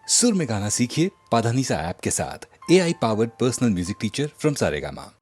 सुर में गाना सीखिए पाधानीसा ऐप के साथ। AI powered personal music teacher from Saregama.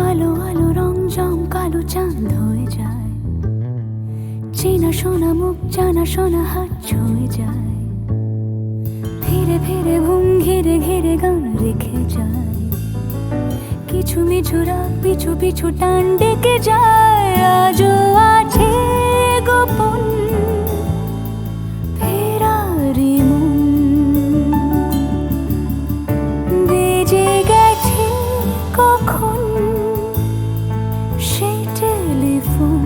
আলো আলো রং জম কালো চাঁদ হয়ে যায়, চেনা শোনা মুখ জানা শোনা হাত ছুঁয়ে যায়, ফিরে ফিরে ঘুম ঘিরে ঘিরে গান রেখে যায়, কিছু মিছু রাত পিছু পিছু টান ডেকে যায়। আজও আছে গোপন ফেরারি মন, বেজে গেছে কখন সেই টেলিফোন।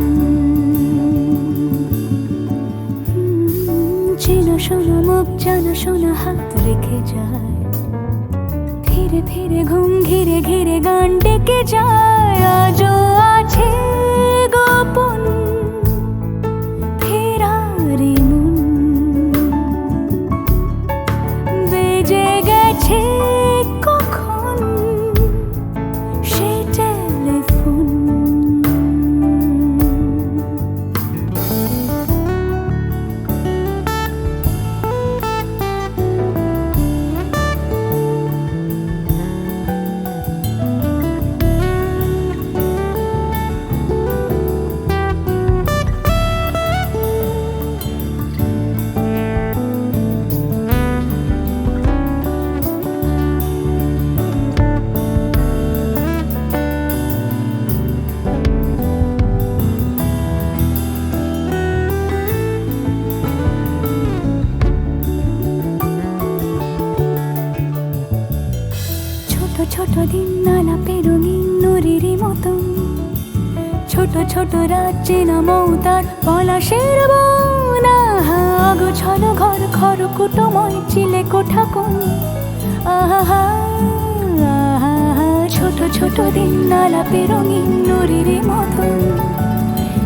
চেনা শোনা মুখ জানা শোনা হাত রেখে যায়, ফিরে ফিরে ঘুম ঘিরে ঘিরে গান ডেকে যায়। আজও আছে গোপন ফেরারি মন, বেজে গেছে কখন সেই টেলিফোন। ছোট দিন আলাপে রঙিন নুরির মতন, ছোট ছোট রাত চেনা মৌতার পলাশের বন। আগোছালো ঘর খড়কুটোময় চিলে কোঠা কোন, আহা আহা। ছোট ছোট দিন আলাপে রঙিন নুরির মতন,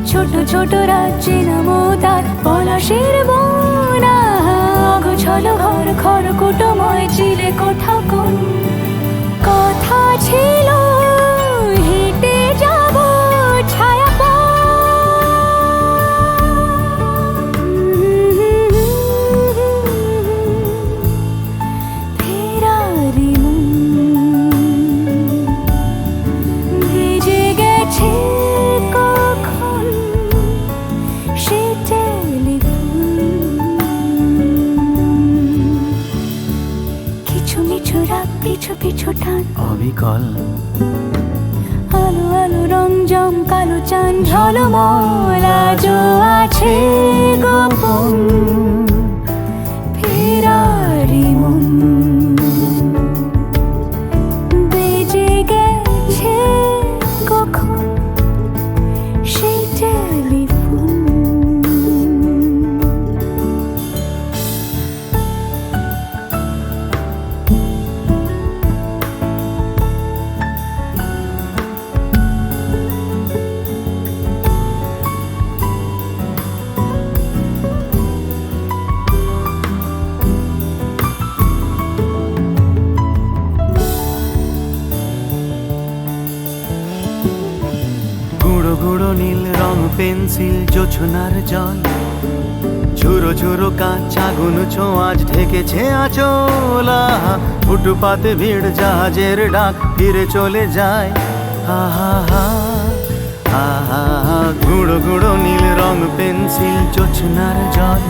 ছোট ছোট রাত চেনা মৌতার পলাশের বন। আগোছালো ঘর খড়কুটোময় চিলে কোঠা কোন। কথা ছিল হেঁটে যাব ছায়া ফেরারি মন, ভেজে গেছে কখন সে টেলিফোন। কিছু মিছু রাত পিছু পিছু টান অবিকল, আলো আলো রং জম কালো চাঁদ ঝলমল। আজও আছে গোপন ফেরারি মন, বেজে গেছে কখন সেই টেলিফোন। গুঁড়ো গুঁড়ো নীল রং পেন্সিল জোছনার জল, ঝুরো ঝুরো কাঁচ আগুন ছোঁয়াজ ঢেকেছে আঁচলা। ফুটপাতে ভিড় জাহাজের ডাক ফিরে চলে যায়। আহা হা গুঁড়ো গুঁড়ো নীল রং পেন্সিল জোছনার জল,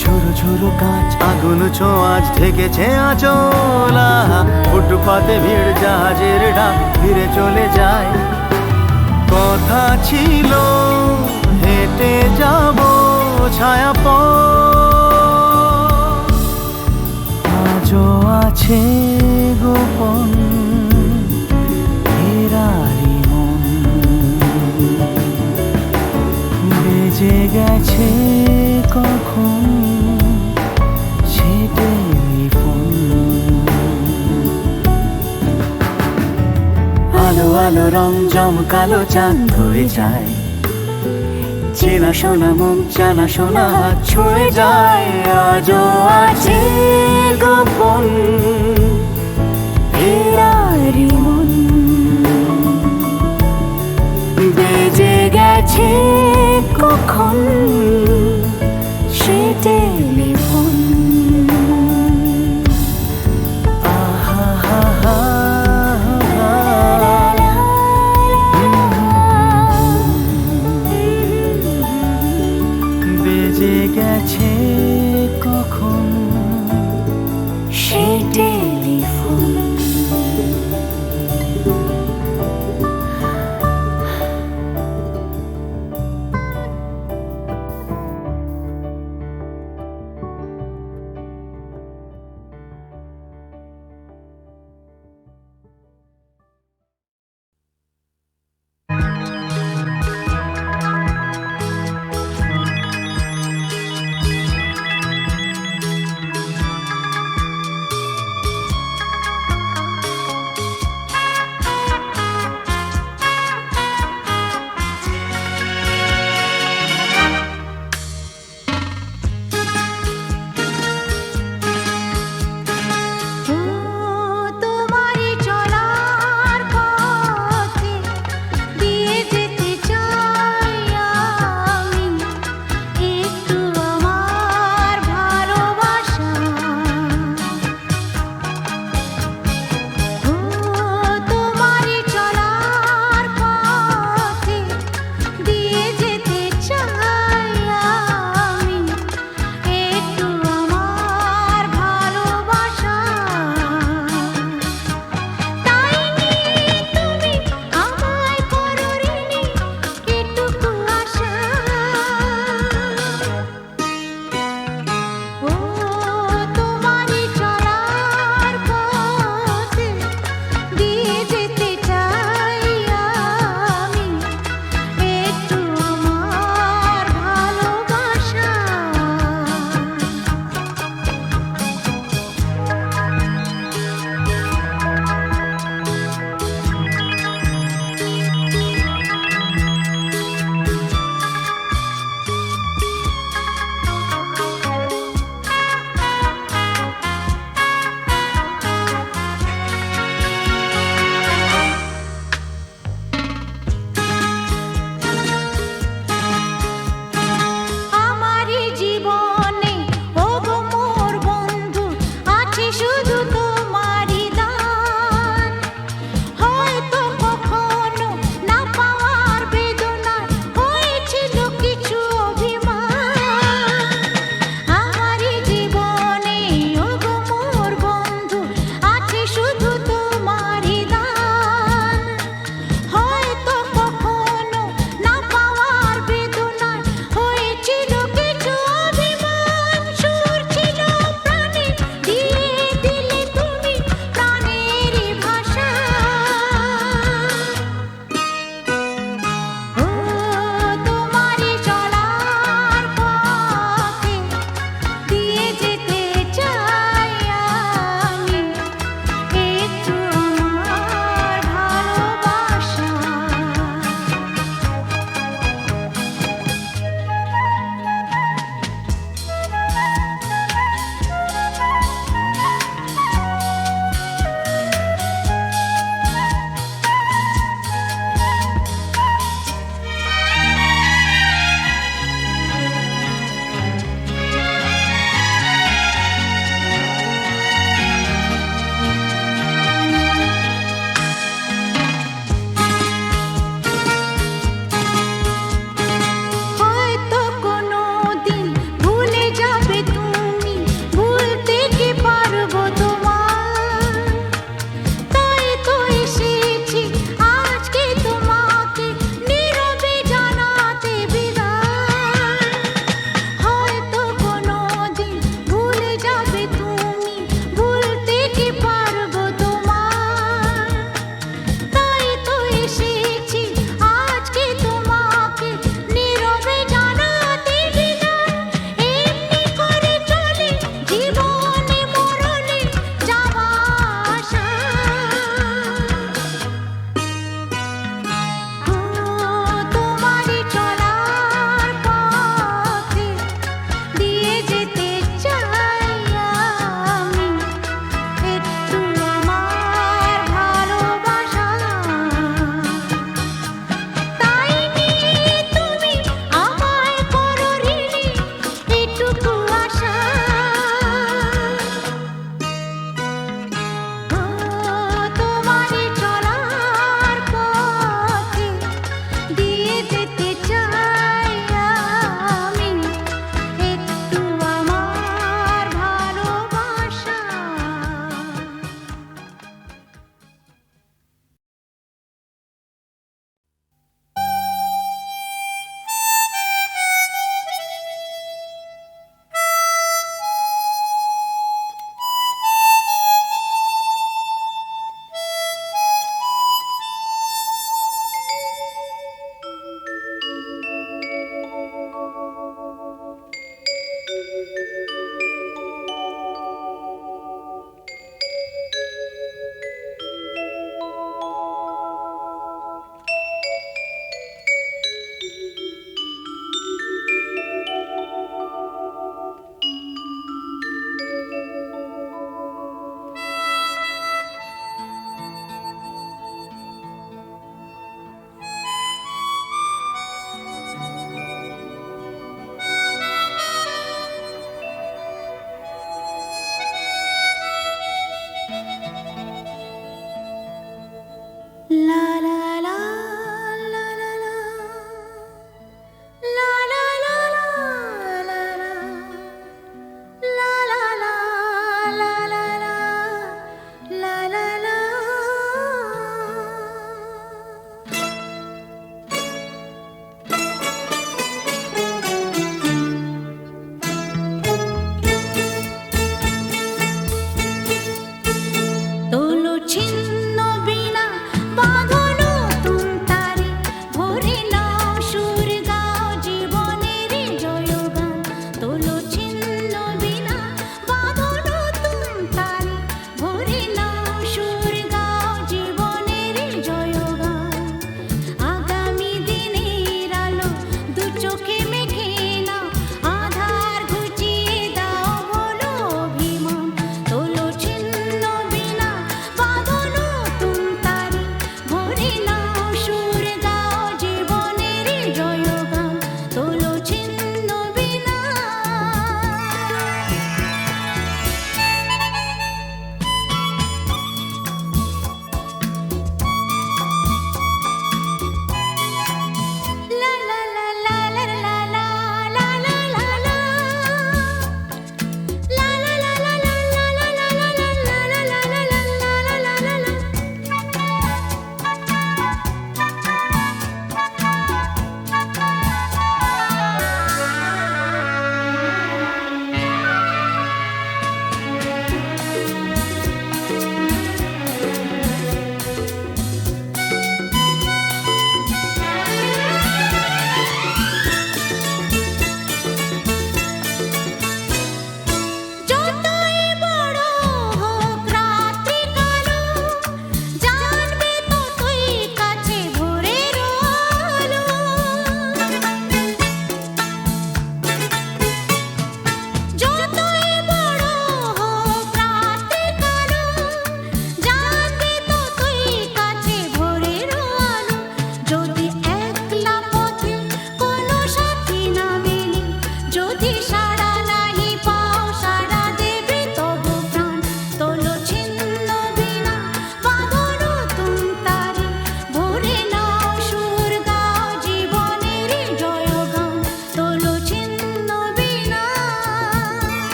ঝুরো ঝুরো কাঁচ আগুন ছোঁয়াজ ঢেকেছে আঁচলা। ফুটপাতে ভিড় জাহাজের ডাক ফিরে চলে যায়। কথা ছিল হেঁটে যাব ছায়া আজও আছে গোপন ফেরারি মন, বেজে গেছে কখন সে টেলিফোন। আলো আলো রং জমকালো চাঁদ হয়ে যায়, চেনা শোনা মুখ জানা শোনা হাত ছুঁয়ে যায়। আজও আছে গোপন ফেরারি মন, বেজে গেছে কখন সে টেলিফোন। আহা হা হা বেজে গেছে কখন সে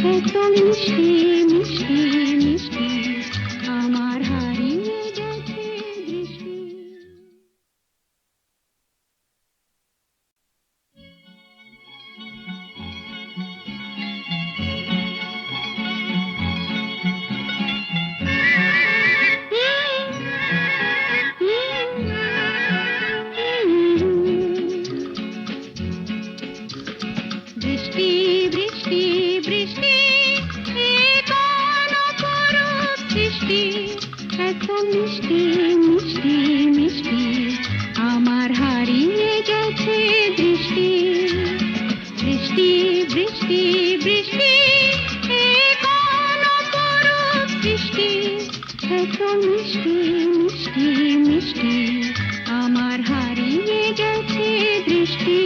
এত মিষ্টি মিষ্টি মিষ্টি আমার হারিয়ে গেছে দৃষ্টি। বৃষ্টি বৃষ্টি বৃষ্টি এ কোন অপরূপ সৃষ্টি, এত মিষ্টি মিষ্টি মিষ্টি আমার হারিয়ে গেছে দৃষ্টি। বৃষ্টি বৃষ্টি বৃষ্টি এ কোন অপরূপ সৃষ্টি, এত মিষ্টি মিষ্টি মিষ্টি আমার হারিয়ে গেছে দৃষ্টি।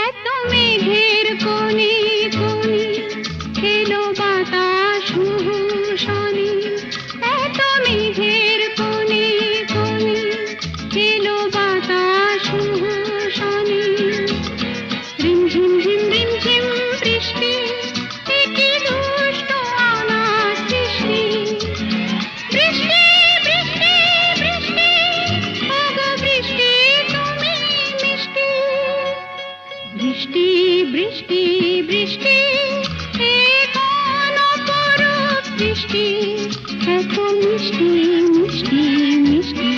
এত মেঘের কোণে কোণে এলো বাতাস শনি, এত মেঘের কোণে কোণে এলো বাতাস শনি। রিমঝিম ঝিম রিমঝিম বৃষ্টি, এ কি দুষ্ট অনাথ সৃষ্টি। বৃষ্টি বৃষ্টি বৃষ্টি ওগো বৃষ্টি তুমি মিষ্টি। বৃষ্টি বৃষ্টি বৃষ্টি এ কোন অপরূপ সৃষ্টি, এত মিষ্টি মিষ্টি মিষ্টি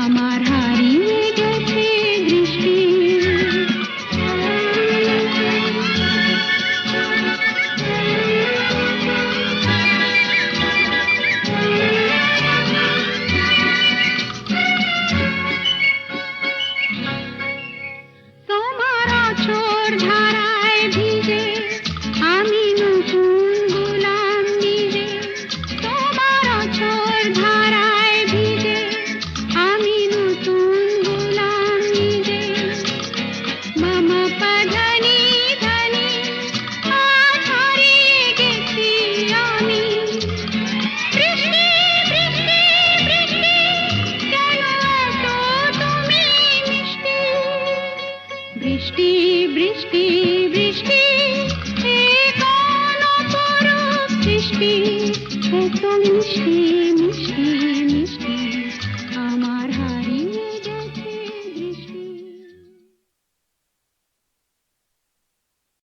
আমার হারিয়ে গেছে দৃষ্টি। তোমার আঁচড়